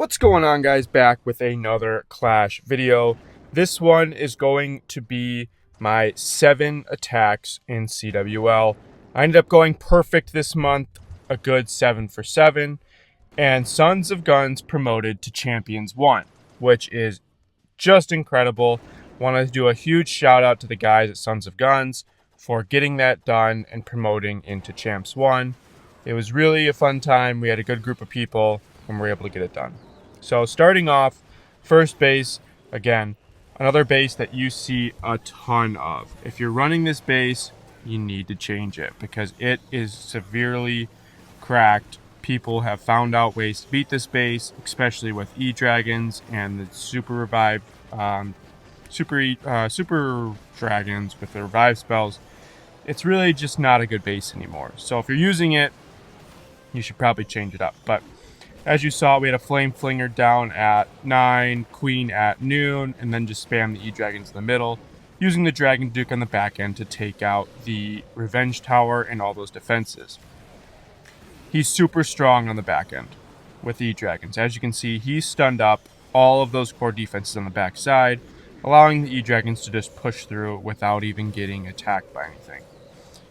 What's going on, guys? Back with another Clash video. This one is going to be my 7 attacks in CWL. I ended up going perfect this month, a good 7 for 7, and Sons of Guns promoted to Champions 1, which is just incredible. Want to do a huge shout out to the guys at Sons of Guns for getting that done and promoting into Champs 1. It was really a fun time. We had a good group of people and we were able to get it done. So starting off, first base, again, another base that you see a ton of. If you're running this base, you need to change it because it is severely cracked. People have found out ways to beat this base, especially with E-Dragons and the super revived, super dragons with the revive spells. It's really just not a good base anymore. So if you're using it, you should probably change it up. But as you saw, we had a Flame Flinger down at 9, Queen at noon, and then just spam the E-Dragons in the middle, using the Dragon Duke on the back end to take out the Revenge Tower and all those defenses. He's super strong on the back end with E-Dragons. As you can see, he's stunned up all of those core defenses on the back side, allowing the E-Dragons to just push through without even getting attacked by anything.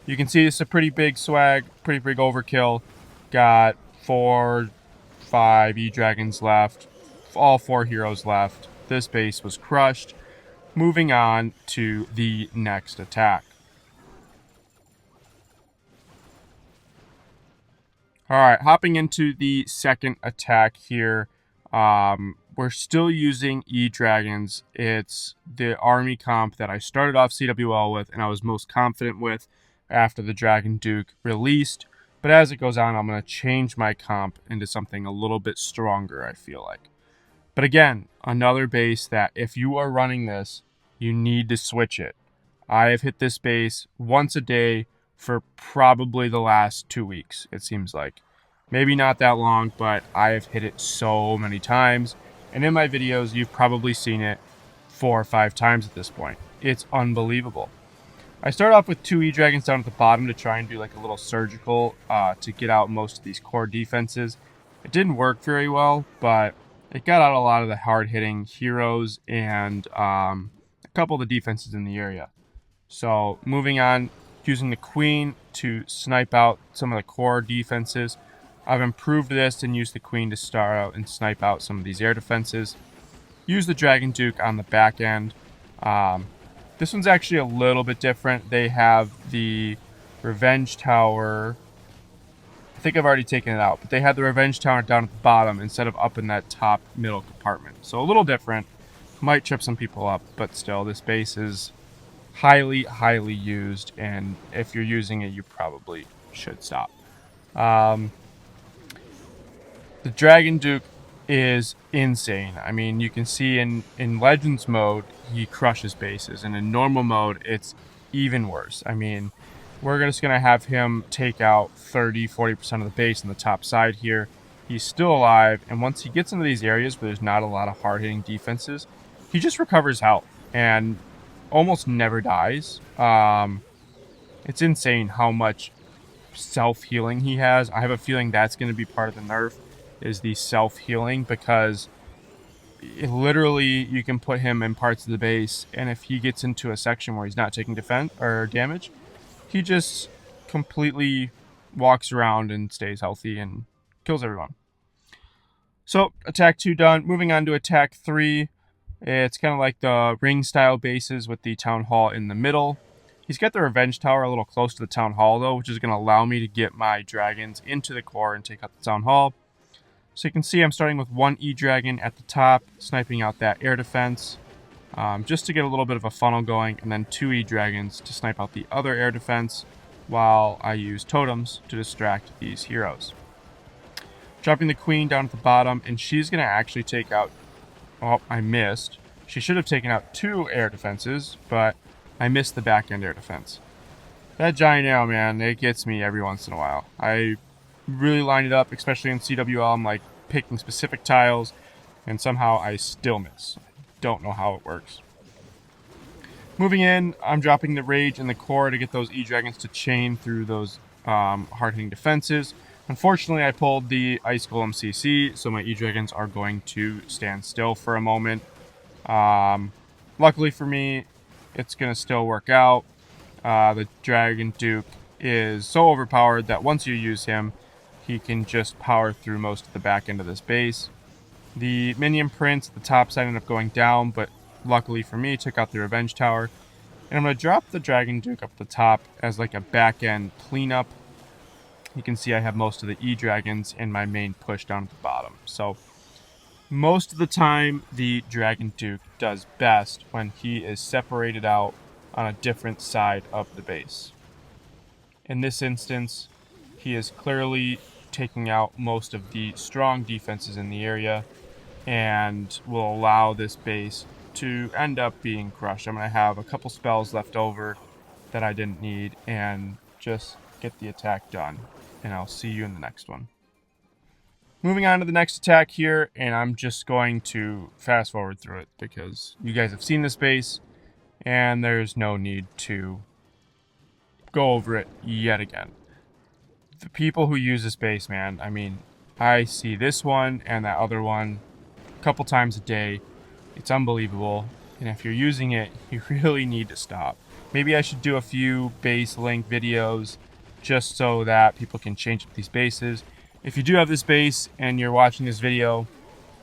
You can see it's a pretty big swag, pretty big overkill. Got 5 E-Dragons left, all 4 heroes left. This base was crushed. Moving on to the next attack. Alright, hopping into the second attack here. We're still using E-Dragons. It's the army comp that I started off CWL with and I was most confident with after the Dragon Duke released. But as it goes on, I'm going to change my comp into something a little bit stronger, I feel like. But again, another base that if you are running this, you need to switch it. I have hit this base once a day for probably the last 2 weeks, it seems like. Maybe not that long, but I have hit it so many times. And in my videos, you've probably seen it 4 or 5 times at this point. It's unbelievable. I start off with 2 E-Dragons down at the bottom to try and do like a little surgical to get out most of these core defenses. It didn't work very well, but it got out a lot of the hard-hitting heroes and a couple of the defenses in the area. So moving on, using the Queen to snipe out some of the core defenses. I've improved this and used the Queen to start out and snipe out some of these air defenses. Use the Dragon Duke on the back end. This one's actually a little bit different. They have the Revenge Tower. I think I've already taken it out, but they had the Revenge Tower down at the bottom instead of up in that top middle compartment. So a little different. Might trip some people up, but still, this base is highly, highly used, and if you're using it, you probably should stop. The Dragon Duke is insane. I mean, you can see in Legends mode, he crushes bases, and in normal mode, it's even worse. I mean, we're just going to have him take out 30-40% of the base on the top side here. He's still alive, and once he gets into these areas where there's not a lot of hard-hitting defenses, he just recovers health and almost never dies. It's insane how much self-healing he has. I have a feeling that's going to be part of the nerf, is the self-healing, because literally you can put him in parts of the base, and if he gets into a section where he's not taking defense or damage, he just completely walks around and stays healthy and kills everyone. So attack 2 done. Moving on to attack 3. It's kind of like the ring style bases with the town hall in the middle. He's got the Revenge Tower a little close to the town hall though, which is going to allow me to get my dragons into the core and take out the town hall. So you can see I'm starting with 1 E-Dragon at the top, sniping out that air defense, just to get a little bit of a funnel going, and then 2 E-Dragons to snipe out the other air defense, while I use totems to distract these heroes. Dropping the Queen down at the bottom, and she's going to actually take out... Oh, I missed. She should have taken out 2 air defenses, but I missed the back end air defense. That giant arrow, man, it gets me every once in a while. I really lined it up, especially in CWL. I'm like picking specific tiles, and somehow I still miss. Don't know how it works. Moving in, I'm dropping the Rage and the Core to get those E-Dragons to chain through those hard-hitting defenses. Unfortunately, I pulled the Ice Golem CC, so my E-Dragons are going to stand still for a moment. Luckily for me, it's going to still work out. The Dragon Duke is so overpowered that once you use him, he can just power through most of the back end of this base. The Minion Prince at the top side ended up going down, but luckily for me, took out the Revenge Tower. And I'm going to drop the Dragon Duke up the top as like a back end cleanup. You can see I have most of the E-Dragons in my main push down at the bottom. So most of the time, the Dragon Duke does best when he is separated out on a different side of the base. In this instance, he is clearly taking out most of the strong defenses in the area and will allow this base to end up being crushed. I'm going to have a couple spells left over that I didn't need and just get the attack done. And I'll see you in the next one. Moving on to the next attack here, and I'm just going to fast forward through it because you guys have seen this base and there's no need to go over it yet again. The people who use this base, man, I mean, I see this one and that other one a couple times a day. It's unbelievable. And if you're using it, you really need to stop. Maybe I should do a few base link videos just so that people can change up these bases. If you do have this base and you're watching this video,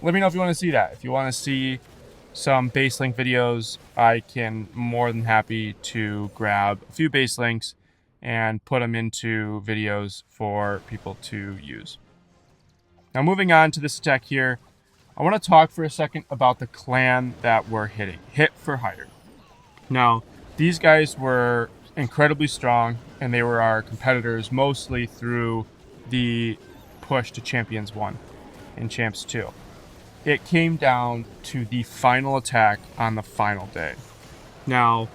let me know if you want to see that. If you want to see some base link videos, I can more than happy to grab a few base links and put them into videos for people to use. Now moving on to this attack here, I want to talk for a second about the clan that we're hitting, Hit for Hire. Now, these guys were incredibly strong, and they were our competitors mostly through the push to Champions 1 and Champs 2. It came down to the final attack on the final day. Now,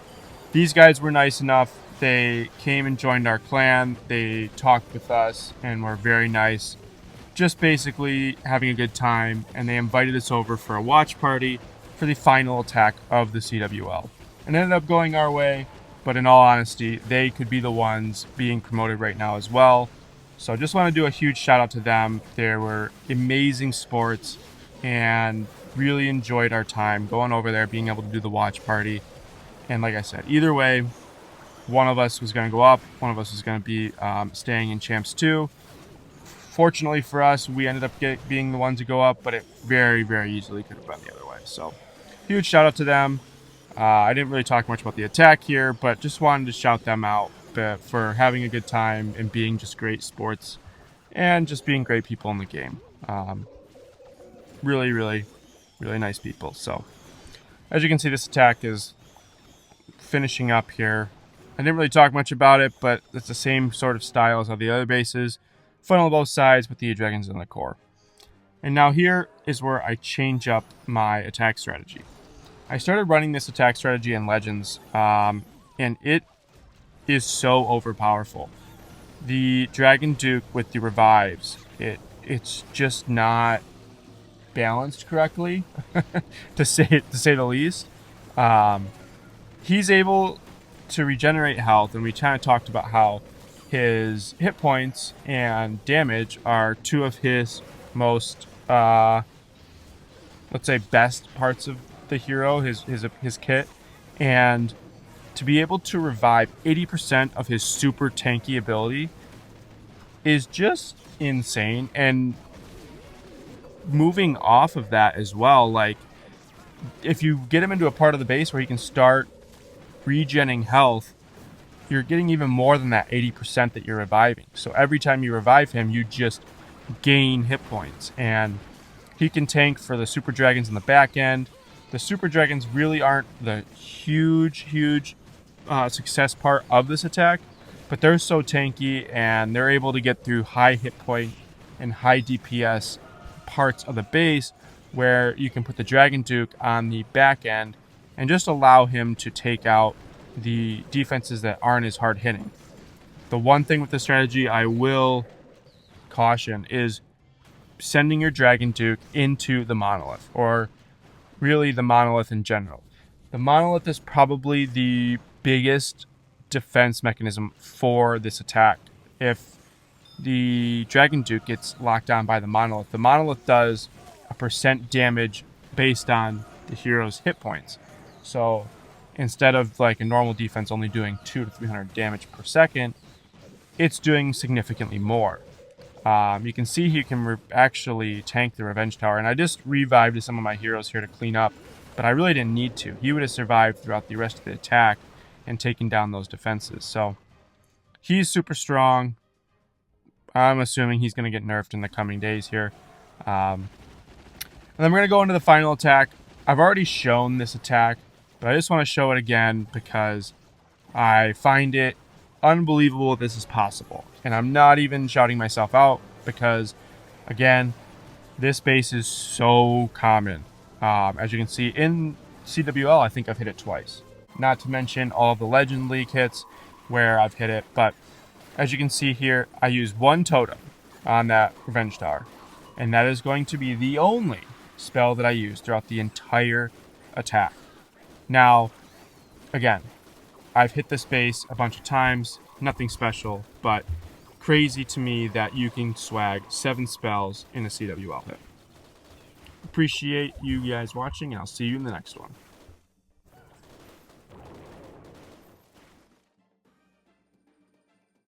these guys were nice enough. They came and joined our clan. They talked with us and were very nice. Just basically having a good time, and they invited us over for a watch party for the final attack of the CWL. It ended up going our way, but in all honesty, they could be the ones being promoted right now as well. So I just want to do a huge shout out to them. They were amazing sports and really enjoyed our time going over there, being able to do the watch party. And like I said, either way, one of us was going to go up, one of us was going to be staying in Champs 2. Fortunately for us, we ended up being the ones to go up, but it very, very easily could have been the other way. So, huge shout out to them. I didn't really talk much about the attack here, but just wanted to shout them out for having a good time and being just great sports and just being great people in the game. Really, really, really nice people. So, as you can see, this attack is finishing up here. I didn't really talk much about it, but it's the same sort of style as all the other bases. Funnel on both sides with the E-Dragons in the core. And now here is where I change up my attack strategy. I started running this attack strategy in Legends, and it is so overpowerful. The Dragon Duke with the revives, it's just not balanced correctly, to say the least. He's able to regenerate health, and we kind of talked about how his hit points and damage are two of his most, let's say, best parts of the hero, his kit. And to be able to revive 80% of his super tanky ability is just insane. And moving off of that as well, like, if you get him into a part of the base where he can start regenning health, you're getting even more than that 80% that you're reviving. So every time you revive him, you just gain hit points. And he can tank for the Super Dragons in the back end. The Super Dragons really aren't the huge success part of this attack, but they're so tanky and they're able to get through high hit point and high DPS parts of the base where you can put the Dragon Duke on the back end and just allow him to take out the defenses that aren't as hard hitting. The one thing with the strategy I will caution is sending your Dragon Duke into the Monolith, or really the Monolith in general. The Monolith is probably the biggest defense mechanism for this attack. If the Dragon Duke gets locked on by the Monolith. The Monolith does a % damage based on the hero's hit points. So instead of like a normal defense only doing 200 to 300 damage per second, it's doing significantly more. You can see he can actually tank the Revenge Tower, and I just revived some of my heroes here to clean up, but I really didn't need to. He would have survived throughout the rest of the attack and taken down those defenses. So he's super strong. I'm assuming he's going to get nerfed in the coming days here. And then we're going to go into the final attack. I've already shown this attack, but I just want to show it again because I find it unbelievable this is possible. And I'm not even shouting myself out because, again, this base is so common. As you can see in CWL, I think I've hit it twice. Not to mention all of the Legend League hits where I've hit it. But as you can see here, I use one totem on that Revenge Tower. And that is going to be the only spell that I use throughout the entire attack. Now, again, I've hit this base a bunch of times, nothing special, but crazy to me that you can swag 7 spells in a CWL hit. Appreciate you guys watching, and I'll see you in the next one.